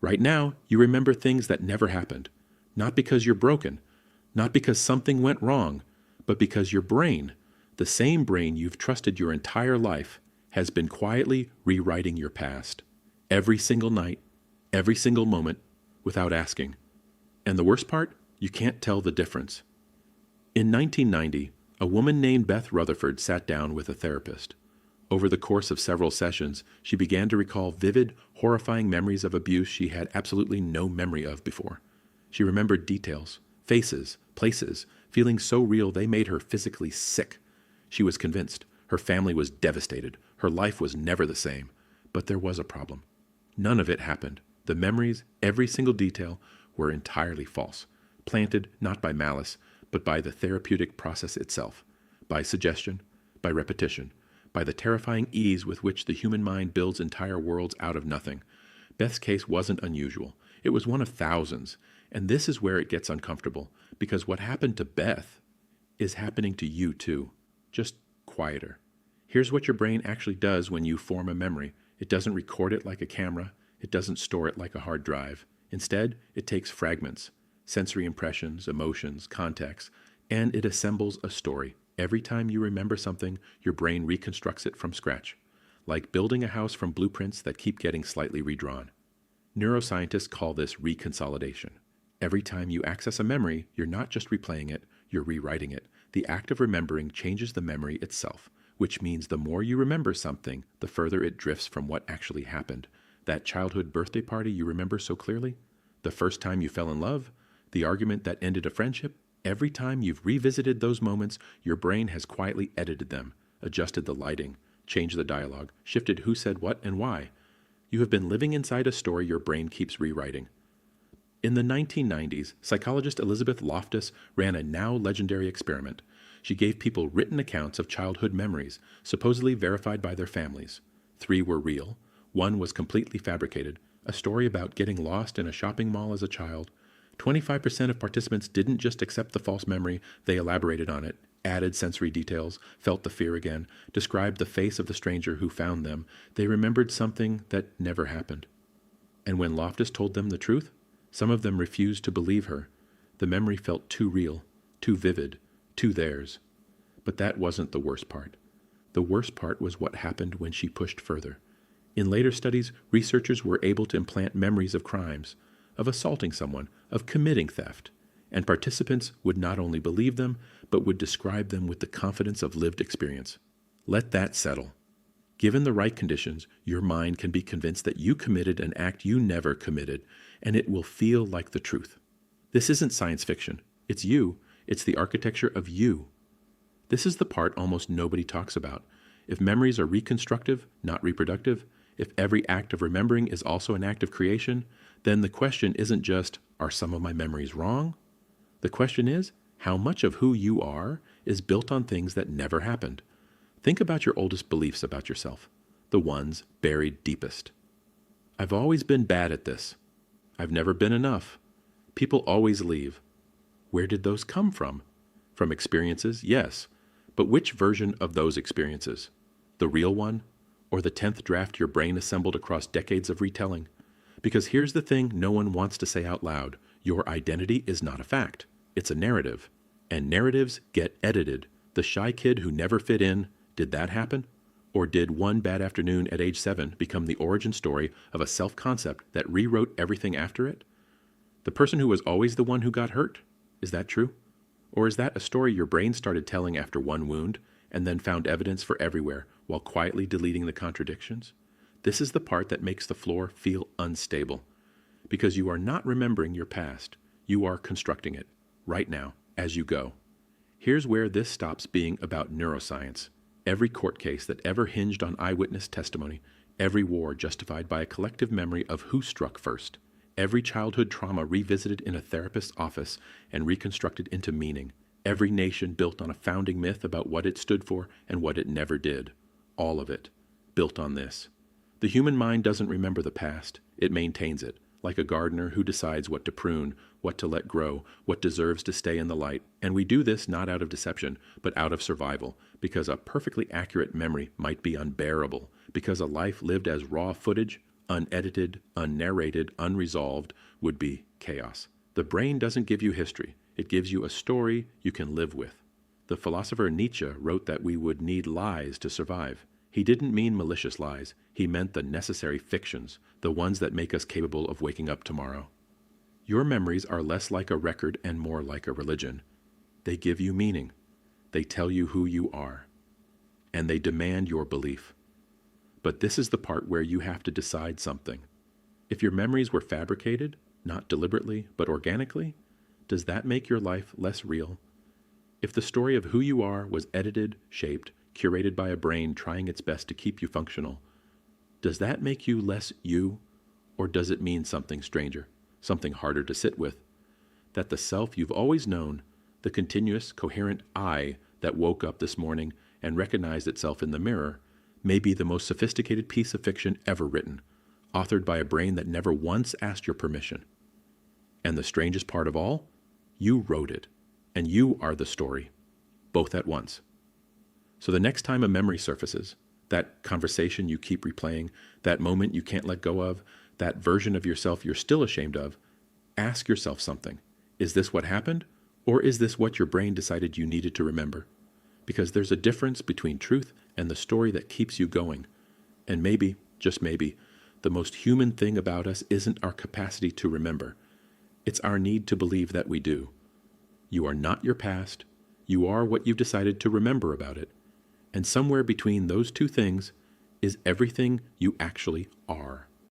Right now, you remember things that never happened, not because you're broken, not because something went wrong, but because your brain, the same brain you've trusted your entire life, has been quietly rewriting your past. Every single night, every single moment, without asking. And the worst part? You can't tell the difference. In 1990, a woman named Beth Rutherford sat down with a therapist. Over the course of several sessions, she began to recall vivid, horrifying memories of abuse she had absolutely no memory of before. She remembered details, faces, places, feelings so real they made her physically sick. She was convinced. Her family was devastated. Her life was never the same. But there was a problem. None of it happened. The memories, every single detail, were entirely false, planted not by malice, but by the therapeutic process itself, by suggestion, by repetition, by the terrifying ease with which the human mind builds entire worlds out of nothing. Beth's case wasn't unusual. It was one of thousands, and this is where it gets uncomfortable, because what happened to Beth is happening to you too, just quieter. Here's what your brain actually does when you form a memory. It doesn't record it like a camera. It doesn't store it like a hard drive. Instead, it takes fragments, sensory impressions, emotions, context, and it assembles a story. Every time you remember something, your brain reconstructs it from scratch, like building a house from blueprints that keep getting slightly redrawn. Neuroscientists call this reconsolidation. Every time you access a memory, you're not just replaying it, you're rewriting it. The act of remembering changes the memory itself, which means the more you remember something, the further it drifts from what actually happened. That childhood birthday party you remember so clearly? The first time you fell in love? The argument that ended a friendship? Every time you've revisited those moments, your brain has quietly edited them, adjusted the lighting, changed the dialogue, shifted who said what and why. You have been living inside a story your brain keeps rewriting. In the 1990s, psychologist Elizabeth Loftus ran a now legendary experiment. She gave people written accounts of childhood memories, supposedly verified by their families. 3 were real. 1 was completely fabricated, a story about getting lost in a shopping mall as a child. 25% of participants didn't just accept the false memory, they elaborated on it, added sensory details, felt the fear again, described the face of the stranger who found them. They remembered something that never happened. And when Loftus told them the truth, some of them refused to believe her. The memory felt too real, too vivid, too theirs. But that wasn't the worst part. The worst part was what happened when she pushed further. In later studies, researchers were able to implant memories of crimes, of assaulting someone, of committing theft, and participants would not only believe them, but would describe them with the confidence of lived experience. Let that settle. Given the right conditions, your mind can be convinced that you committed an act you never committed, and it will feel like the truth. This isn't science fiction. It's you. It's the architecture of you. This is the part almost nobody talks about. If memories are reconstructive, not reproductive, if every act of remembering is also an act of creation, then the question isn't just, are some of my memories wrong? The question is, how much of who you are is built on things that never happened? Think about your oldest beliefs about yourself, the ones buried deepest. I've always been bad at this. I've never been enough. People always leave. Where did those come from? From experiences, yes. But which version of those experiences? The real one? Or the 10th draft your brain assembled across decades of retelling? Because here's the thing no one wants to say out loud. Your identity is not a fact. It's a narrative. And narratives get edited. The shy kid who never fit in, did that happen? Or did one bad afternoon at age 7 become the origin story of a self-concept that rewrote everything after it? The person who was always the one who got hurt? Is that true? Or is that a story your brain started telling after one wound, and then found evidence for everywhere, while quietly deleting the contradictions? This is the part that makes the floor feel unstable. Because you are not remembering your past, you are constructing it, right now, as you go. Here's where this stops being about neuroscience. Every court case that ever hinged on eyewitness testimony, every war justified by a collective memory of who struck first, every childhood trauma revisited in a therapist's office and reconstructed into meaning, every nation built on a founding myth about what it stood for and what it never did, all of it, built on this. The human mind doesn't remember the past, it maintains it, like a gardener who decides what to prune, what to let grow, what deserves to stay in the light. And we do this not out of deception, but out of survival, because a perfectly accurate memory might be unbearable, because a life lived as raw footage, unedited, unnarrated, unresolved, would be chaos. The brain doesn't give you history. It gives you a story you can live with. The philosopher Nietzsche wrote that we would need lies to survive. He didn't mean malicious lies. He meant the necessary fictions, the ones that make us capable of waking up tomorrow. Your memories are less like a record and more like a religion. They give you meaning. They tell you who you are. And they demand your belief. But this is the part where you have to decide something. If your memories were fabricated, not deliberately, but organically, does that make your life less real? If the story of who you are was edited, shaped, curated by a brain trying its best to keep you functional, does that make you less you? Or does it mean something stranger, something harder to sit with? That the self you've always known, the continuous, coherent I that woke up this morning and recognized itself in the mirror, may be the most sophisticated piece of fiction ever written, authored by a brain that never once asked your permission. And the strangest part of all, you wrote it, and you are the story, both at once. So the next time a memory surfaces, that conversation you keep replaying, that moment you can't let go of, that version of yourself you're still ashamed of, ask yourself something. Is this what happened, or is this what your brain decided you needed to remember? Because there's a difference between truth and the story that keeps you going. And maybe, just maybe, the most human thing about us isn't our capacity to remember. It's our need to believe that we do. You are not your past. You are what you've decided to remember about it. And somewhere between those two things is everything you actually are.